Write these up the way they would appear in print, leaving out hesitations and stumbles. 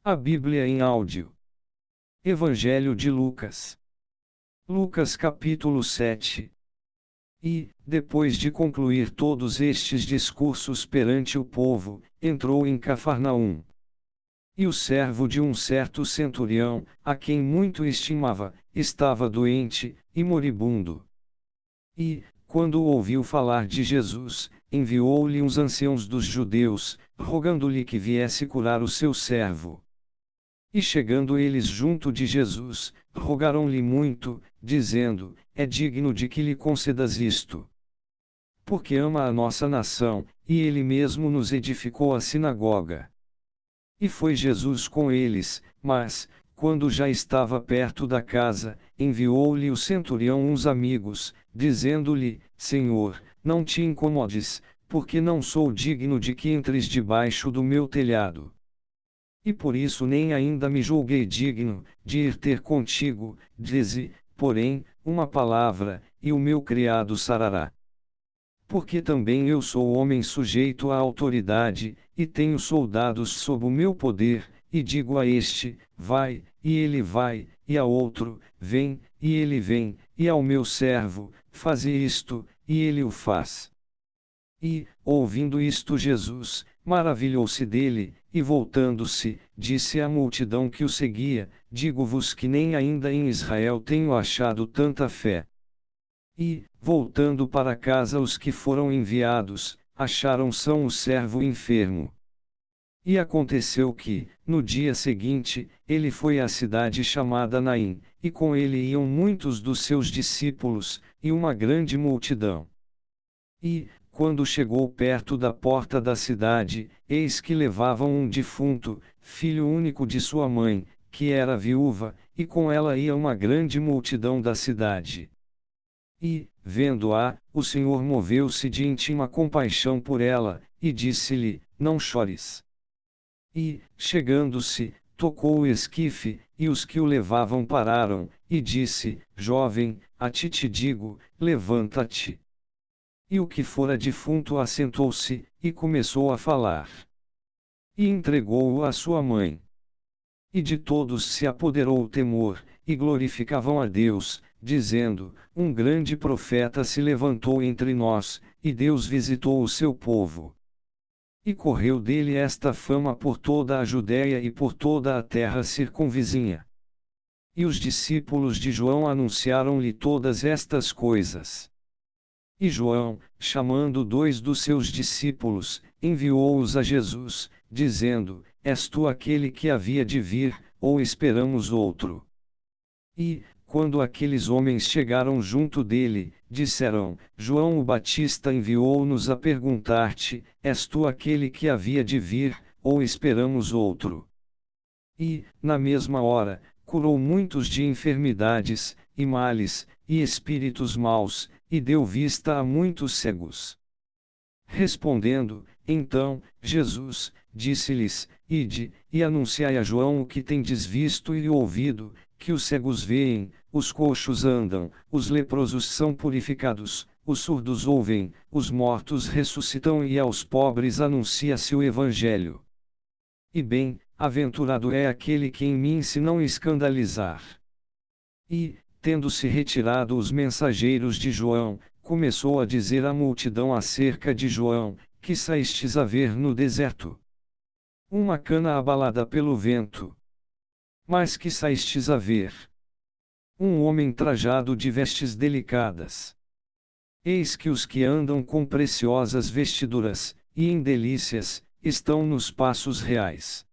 A Bíblia em áudio. Evangelho de Lucas. Lucas capítulo 7. E, depois de concluir todos estes discursos perante o povo, entrou em Cafarnaum. E o servo de um certo centurião, a quem muito estimava, estava doente, e moribundo. E, quando ouviu falar de Jesus, enviou-lhe uns anciãos dos judeus, rogando-lhe que viesse curar o seu servo. E chegando eles junto de Jesus, rogaram-lhe muito, dizendo: É digno de que lhe concedas isto. Porque ama a nossa nação, e ele mesmo nos edificou a sinagoga. E foi Jesus com eles, mas, quando já estava perto da casa, enviou-lhe o centurião uns amigos, dizendo-lhe: Senhor, não te incomodes, porque não sou digno de que entres debaixo do meu telhado. E por isso nem ainda me julguei digno, de ir ter contigo, dize, porém, uma palavra, e o meu criado sarará. Porque também eu sou homem sujeito à autoridade, e tenho soldados sob o meu poder, e digo a este, vai, e ele vai, e a outro, vem, e ele vem, e ao meu servo, faze isto, e ele o faz. E, ouvindo isto Jesus, maravilhou-se dele, e voltando-se, disse à multidão que o seguia: Digo-vos que nem ainda em Israel tenho achado tanta fé. E, voltando para casa os que foram enviados, acharam são o servo enfermo. E aconteceu que, no dia seguinte, ele foi à cidade chamada Naim, e com ele iam muitos dos seus discípulos, e uma grande multidão. E, quando chegou perto da porta da cidade, eis que levavam um defunto, filho único de sua mãe, que era viúva, e com ela ia uma grande multidão da cidade. E, vendo-a, o Senhor moveu-se de íntima compaixão por ela, e disse-lhe: Não chores. E, chegando-se, tocou o esquife, e os que o levavam pararam, e disse: Jovem, a ti te digo, levanta-te. E o que fora defunto assentou-se, e começou a falar. E entregou-o à sua mãe. E de todos se apoderou o temor, e glorificavam a Deus, dizendo: Um grande profeta se levantou entre nós, e Deus visitou o seu povo. E correu dele esta fama por toda a Judéia e por toda a terra circunvizinha. E os discípulos de João anunciaram-lhe todas estas coisas. E João, chamando 2 dos seus discípulos, enviou-os a Jesus, dizendo: És tu aquele que havia de vir, ou esperamos outro? E, quando aqueles homens chegaram junto dele, disseram: João o Batista enviou-nos a perguntar-te: És tu aquele que havia de vir, ou esperamos outro? E, na mesma hora, curou muitos de enfermidades, e males, e espíritos maus, e deu vista a muitos cegos. Respondendo, então, Jesus, disse-lhes: Ide, e anunciai a João o que tendes visto e ouvido, que os cegos veem, os coxos andam, os leprosos são purificados, os surdos ouvem, os mortos ressuscitam e aos pobres anuncia-se o Evangelho. E bem-aventurado é aquele que em mim se não escandalizar. E, tendo-se retirado os mensageiros de João, começou a dizer à multidão acerca de João: Que saístes a ver no deserto? Uma cana abalada pelo vento. Mas que saístes a ver? Um homem trajado de vestes delicadas. Eis que os que andam com preciosas vestiduras, e em delícias, estão nos passos reais.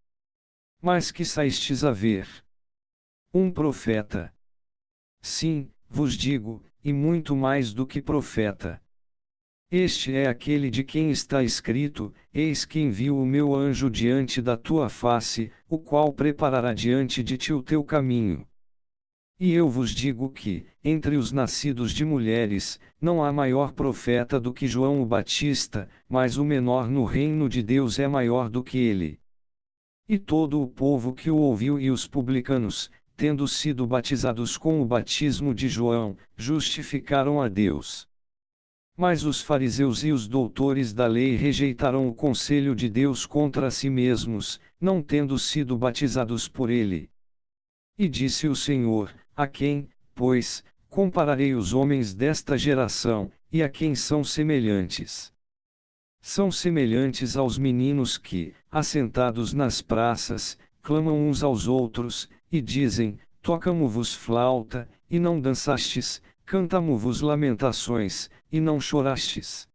Mas que saístes a ver? Um profeta. Sim, vos digo, e muito mais do que profeta. Este é aquele de quem está escrito: Eis que envio o meu anjo diante da tua face, o qual preparará diante de ti o teu caminho. E eu vos digo que, entre os nascidos de mulheres, não há maior profeta do que João o Batista, mas o menor no reino de Deus é maior do que ele. E todo o povo que o ouviu e os publicanos, tendo sido batizados com o batismo de João, justificaram a Deus. Mas os fariseus e os doutores da lei rejeitaram o conselho de Deus contra si mesmos, não tendo sido batizados por ele. E disse o Senhor: a quem, pois, compararei os homens desta geração, e a quem são semelhantes? São semelhantes aos meninos que, assentados nas praças, clamam uns aos outros, e dizem: Tocamo-vos flauta, e não dançastes, cantamo-vos lamentações, e não chorastes.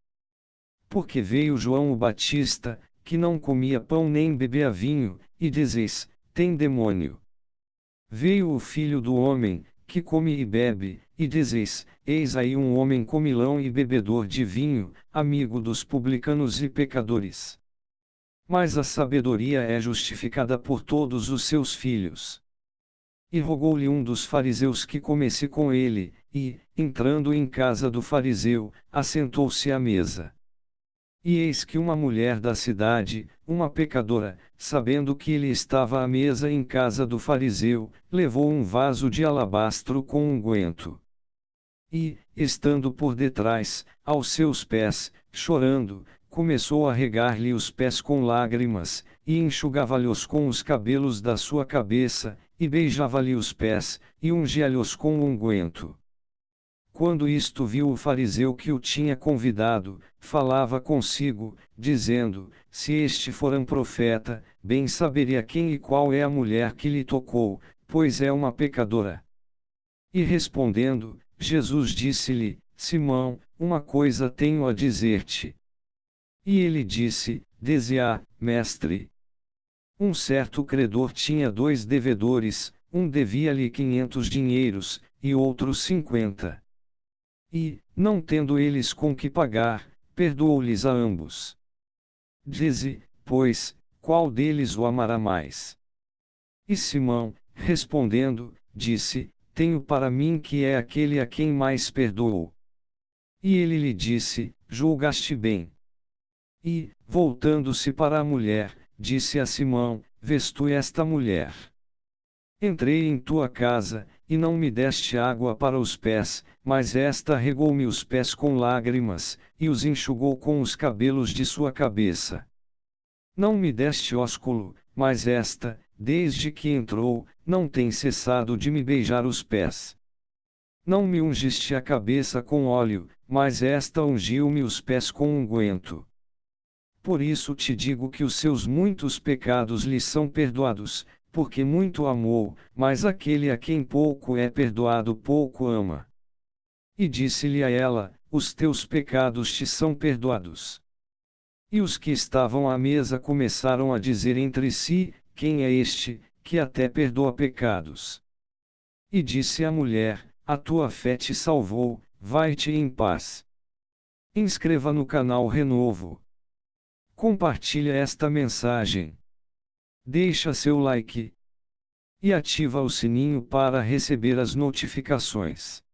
Porque veio João o Batista, que não comia pão nem bebia vinho, e dizeis: tem demônio. Veio o Filho do Homem, que come e bebe, e dizeis: eis aí um homem comilão e bebedor de vinho, amigo dos publicanos e pecadores. Mas a sabedoria é justificada por todos os seus filhos. E rogou-lhe um dos fariseus que comesse com ele, e, entrando em casa do fariseu, assentou-se à mesa. E eis que uma mulher da cidade, uma pecadora, sabendo que ele estava à mesa em casa do fariseu, levou um vaso de alabastro com unguento. E, estando por detrás, aos seus pés, chorando, começou a regar-lhe os pés com lágrimas, e enxugava-lhes com os cabelos da sua cabeça, e beijava-lhe os pés, e ungia-lhes com unguento. Quando isto viu o fariseu que o tinha convidado, falava consigo, dizendo: se este for um profeta, bem saberia quem e qual é a mulher que lhe tocou, pois é uma pecadora. E respondendo, Jesus disse-lhe: Simão, uma coisa tenho a dizer-te. E ele disse: dize-a, mestre. Um certo credor tinha 2 devedores, um devia-lhe 500 dinheiros, e outro 50. E, não tendo eles com que pagar, perdoou-lhes a ambos. Dize, pois, qual deles o amará mais? E Simão, respondendo, disse: tenho para mim que é aquele a quem mais perdoou. E ele lhe disse: julgaste bem. E, voltando-se para a mulher, disse a Simão: vês tu esta mulher? Entrei em tua casa, e não me deste água para os pés, mas esta regou-me os pés com lágrimas, e os enxugou com os cabelos de sua cabeça. Não me deste ósculo, mas esta, desde que entrou, não tem cessado de me beijar os pés. Não me ungiste a cabeça com óleo, mas esta ungiu-me os pés com unguento. Por isso te digo que os seus muitos pecados lhe são perdoados, porque muito amou, mas aquele a quem pouco é perdoado pouco ama. E disse-lhe a ela: os teus pecados te são perdoados. E os que estavam à mesa começaram a dizer entre si: quem é este, que até perdoa pecados? E disse a mulher: a tua fé te salvou, vai-te em paz. Inscreva no canal Renovo. Compartilha esta mensagem. Deixa seu like. E ativa o sininho para receber as notificações.